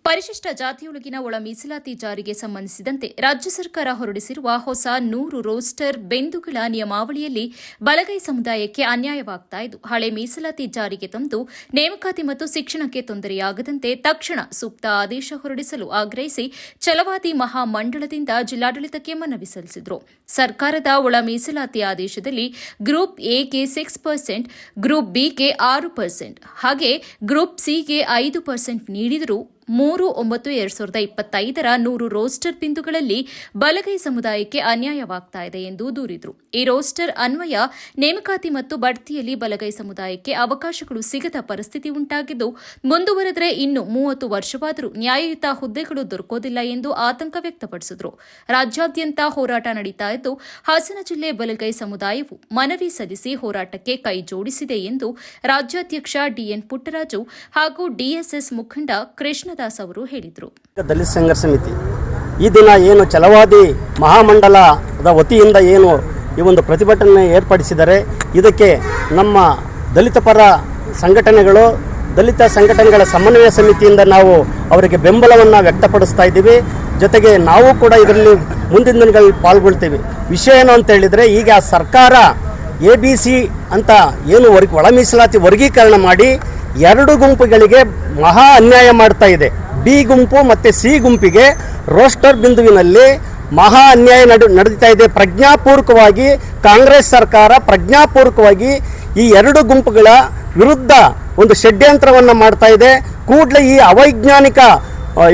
ಪರಿಶಿಷ್ಟ ಜಾತಿಯೊಳಗಿನ ಒಳ ಮೀಸಲಾತಿ ಜಾರಿಗೆ ಸಂಬಂಧಿಸಿದಂತೆ ರಾಜ್ಯ ಸರ್ಕಾರ ಹೊರಡಿಸಿರುವ ಹೊಸ 100 ರೋಸ್ಟರ್ ಬೆಂದುಗಳ ನಿಯಮಾವಳಿಯಲ್ಲಿ ಬಲಗೈ ಸಮುದಾಯಕ್ಕೆ ಅನ್ಯಾಯವಾಗ್ತಾ ಇದ್ದು, ಹಳೆ ಮೀಸಲಾತಿ ಜಾರಿಗೆ ತಂದು ನೇಮಕಾತಿ ಮತ್ತು ಶಿಕ್ಷಣಕ್ಕೆ ತೊಂದರೆಯಾಗದಂತೆ ತಕ್ಷಣ ಸೂಕ್ತ ಆದೇಶ ಹೊರಡಿಸಲು ಆಗ್ರಹಿಸಿ ಛಲವಾದಿ ಮಹಾಮಂಡಳದಿಂದ ಜಿಲ್ಲಾಡಳಿತಕ್ಕೆ ಮನವಿ ಸಲ್ಲಿಸಿದರು. ಸರ್ಕಾರದ ಒಳ ಮೀಸಲಾತಿ ಆದೇಶದಲ್ಲಿ ಗ್ರೂಪ್ ಎಗೆ 6%, ಗ್ರೂಪ್ ಬಿಗೆ 6% ಹಾಗೆ ಗ್ರೂಪ್ ಸಿಗೆ 5% ನೀಡಿದರೂ 3/9/2025 100 ರೋಸ್ಟರ್ ಬಿಂದುಗಳಲ್ಲಿ ಬಲಗೈ ಸಮುದಾಯಕ್ಕೆ ಅನ್ಯಾಯವಾಗ್ತಾ ಇದೆ ಎಂದು ದೂರಿದರು. ಈ ರೋಸ್ಟರ್ ಅನ್ವಯ ನೇಮಕಾತಿ ಮತ್ತು ಬಡ್ತಿಯಲ್ಲಿ ಬಲಗೈ ಸಮುದಾಯಕ್ಕೆ ಅವಕಾಶಗಳು ಸಿಗದ ಪರಿಸ್ಥಿತಿ ಉಂಟಾಗಿದ್ದು, ಮುಂದುವರೆದರೆ ಇನ್ನು 30 ವರ್ಷವಾದರೂ ನ್ಯಾಯಯುತ ಹುದ್ದೆಗಳು ದೊರಕೋದಿಲ್ಲ ಎಂದು ಆತಂಕ ವ್ಯಕ್ತಪಡಿಸಿದರು. ರಾಜ್ಯಾದ್ಯಂತ ಹೋರಾಟ ನಡೀತಾ ಇದ್ದು, ಹಾಸನ ಜಿಲ್ಲೆ ಬಲಗೈ ಸಮುದಾಯವು ಮನವಿ ಸಲ್ಲಿಸಿ ಹೋರಾಟಕ್ಕೆ ಕೈ ಜೋಡಿಸಿದೆ ಎಂದು ರಾಜ್ಯಾಧ್ಯಕ್ಷ ಡಿಎನ್ ಪುಟ್ಟರಾಜು ಹಾಗೂ ಡಿಎಸ್ಎಸ್ ಮುಖಂಡ ಕೃಷ್ಣ ಅವರು ಹೇಳಿದರು. ದಲಿತ ಸಂಘರ್ಷ ಸಮಿತಿ ಈ ದಿನ ಏನು ಛಲವಾದಿ ಮಹಾಮಂಡಲದ ವತಿಯಿಂದ ಏನು ಈ ಒಂದು ಪ್ರತಿಭಟನೆ ಏರ್ಪಡಿಸಿದರೆ, ಇದಕ್ಕೆ ನಮ್ಮ ದಲಿತ ಪರ ಸಂಘಟನೆಗಳು, ದಲಿತ ಸಂಘಟನೆಗಳ ಸಮನ್ವಯ ಸಮಿತಿಯಿಂದ ನಾವು ಅವರಿಗೆ ಬೆಂಬಲವನ್ನು ವ್ಯಕ್ತಪಡಿಸ್ತಾ ಇದ್ದೀವಿ. ಜೊತೆಗೆ ನಾವು ಕೂಡ ಇದರಲ್ಲಿ ಮುಂದಿನ ದಿನಗಳಲ್ಲಿ ಪಾಲ್ಗೊಳ್ತೀವಿ. ವಿಷಯ ಏನು ಅಂತ ಹೇಳಿದರೆ, ಈಗ ಸರ್ಕಾರ ABC ಅಂತ ಏನು ಒಳ ಮೀಸಲಾತಿ ವರ್ಗೀಕರಣ ಮಾಡಿ 2 ಗುಂಪುಗಳಿಗೆ ಮಹಾ ಅನ್ಯಾಯ ಮಾಡ್ತಾ ಇದೆ. ಬಿ ಗುಂಪು ಮತ್ತು ಸಿ ಗುಂಪಿಗೆ ರೋಸ್ಟರ್ ಬಿಂದುವಿನಲ್ಲಿ ಮಹಾ ಅನ್ಯಾಯ ನಡೀತಾ ಇದೆ. ಪ್ರಜ್ಞಾಪೂರ್ವಕವಾಗಿ ಕಾಂಗ್ರೆಸ್ ಸರ್ಕಾರ ಪ್ರಜ್ಞಾಪೂರ್ವಕವಾಗಿ ಈ 2 ಗುಂಪುಗಳ ವಿರುದ್ಧ ಒಂದು ಷಡ್ಯಂತ್ರವನ್ನು ಮಾಡ್ತಾ ಇದೆ. ಕೂಡಲೇ ಈ ಅವೈಜ್ಞಾನಿಕ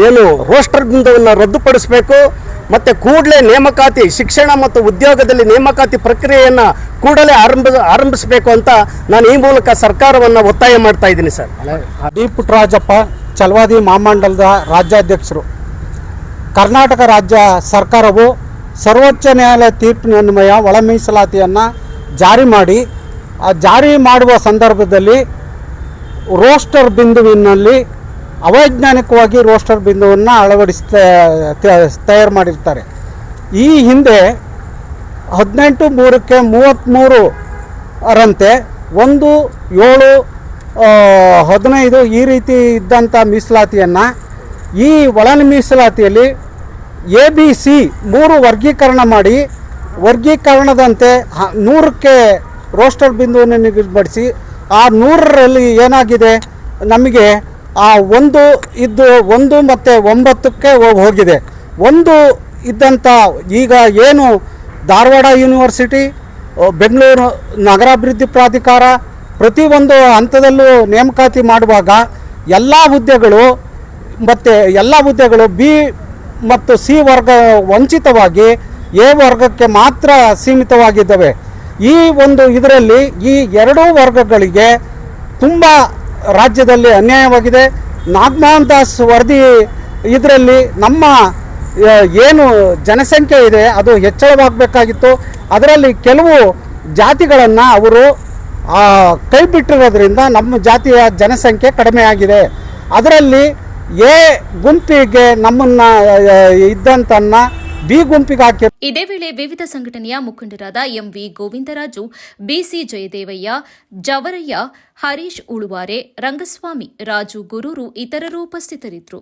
ಏನು ರೋಸ್ಟರ್ ಬಿಂದುವನ್ನು ರದ್ದುಪಡಿಸಬೇಕು ಮತ್ತು ಕೂಡಲೇ ನೇಮಕಾತಿ ಶಿಕ್ಷಣ ಮತ್ತು ಉದ್ಯೋಗದಲ್ಲಿ ನೇಮಕಾತಿ ಪ್ರಕ್ರಿಯೆಯನ್ನು ಕೂಡಲೇ ಆರಂಭಿಸಬೇಕು ಅಂತ ನಾನು ಈ ಮೂಲಕ ಸರ್ಕಾರವನ್ನು ಒತ್ತಾಯ ಮಾಡ್ತಾ ಇದ್ದೀನಿ. ಸರ್, ಡಿ ಪುಟ್ಟರಾಜಪ್ಪ, ಛಲವಾದಿ ಮಹಾಮಂಡಲದ ರಾಜ್ಯಾಧ್ಯಕ್ಷರು. ಕರ್ನಾಟಕ ರಾಜ್ಯ ಸರ್ಕಾರವು ಸರ್ವೋಚ್ಚ ನ್ಯಾಯಾಲಯ ತೀರ್ಪಿನನ್ವಯ ಒಳ ಮೀಸಲಾತಿಯನ್ನು ಜಾರಿ ಮಾಡುವ ಸಂದರ್ಭದಲ್ಲಿ ರೋಸ್ಟರ್ ಬಿಂದುವಿನಲ್ಲಿ ಅವೈಜ್ಞಾನಿಕವಾಗಿ ರೋಸ್ಟರ್ ಬಿಂದುವನ್ನು ತಯಾರು ಮಾಡಿರ್ತಾರೆ. ಈ ಹಿಂದೆ 18/3/33ರಂತೆ 1/7/15 ಈ ರೀತಿ ಇದ್ದಂಥ ಮೀಸಲಾತಿಯನ್ನು ಈ ಒಳ ಮೀಸಲಾತಿಯಲ್ಲಿ ABC 3 ವರ್ಗೀಕರಣ ಮಾಡಿ, ವರ್ಗೀಕರಣದಂತೆ 100ಕ್ಕೆ ರೋಸ್ಟರ್ ಬಿಂದುವನ್ನು ನಿಗದಿಪಡಿಸಿ, ಆ 100ರಲ್ಲಿ ಏನಾಗಿದೆ, ನಮಗೆ ಆ 1 ಮತ್ತು 9ಕ್ಕೆ ಹೋಗಿದೆ. 1 ಇದ್ದಂಥ ಈಗ ಏನು ಧಾರವಾಡ ಯೂನಿವರ್ಸಿಟಿ, ಬೆಂಗಳೂರು ನಗರಾಭಿವೃದ್ಧಿ ಪ್ರಾಧಿಕಾರ ಪ್ರತಿಯೊಂದು ಹಂತದಲ್ಲೂ ನೇಮಕಾತಿ ಮಾಡುವಾಗ ಎಲ್ಲ ಹುದ್ದೆಗಳು ಬಿ ಮತ್ತು ಸಿ ವರ್ಗ ವಂಚಿತವಾಗಿ ಎ ವರ್ಗಕ್ಕೆ ಮಾತ್ರ ಸೀಮಿತವಾಗಿದ್ದಾವೆ. ಈ ಇದರಲ್ಲಿ ಈ 2 ವರ್ಗಗಳಿಗೆ ತುಂಬ ರಾಜ್ಯದಲ್ಲಿ ಅನ್ಯಾಯವಾಗಿದೆ. ನಾಗಮೋಹನ್ ದಾಸ್ ವರದಿ ಇದರಲ್ಲಿ ನಮ್ಮ ಏನು ಜನಸಂಖ್ಯೆ ಇದೆ ಅದು ಹೆಚ್ಚಳವಾಗಬೇಕಾಗಿತ್ತು. ಅದರಲ್ಲಿ ಕೆಲವು ಜಾತಿಗಳನ್ನು ಅವರು ಕೈ ಬಿಟ್ಟಿರೋದ್ರಿಂದ ನಮ್ಮ ಜಾತಿಯ ಜನಸಂಖ್ಯೆ ಕಡಿಮೆ ಆಗಿದೆ. ಅದರಲ್ಲಿ ಎ ಗುಂಪಿಗೆ ನಮ್ಮನ್ನು ಇದ್ದಂತನ್ನ ಬಿ ಗುಂಪಿಗೆ ಹಾಕಿ. ಇದೇ ವೇಳೆ ವಿವಿಧ ಸಂಘಟನೆಯ ಮುಖಂಡರಾದ ಎಂವಿ ಗೋವಿಂದರಾಜು, ಬಿಸಿ ಜಯದೇವಯ್ಯ, ಜವರಯ್ಯ, ಹರೀಶ್ ಉಳುವಾರೆ, ರಂಗಸ್ವಾಮಿ, ರಾಜು ಗುರೂರು ಇತರರು ಉಪಸ್ಥಿತರಿದ್ದರು.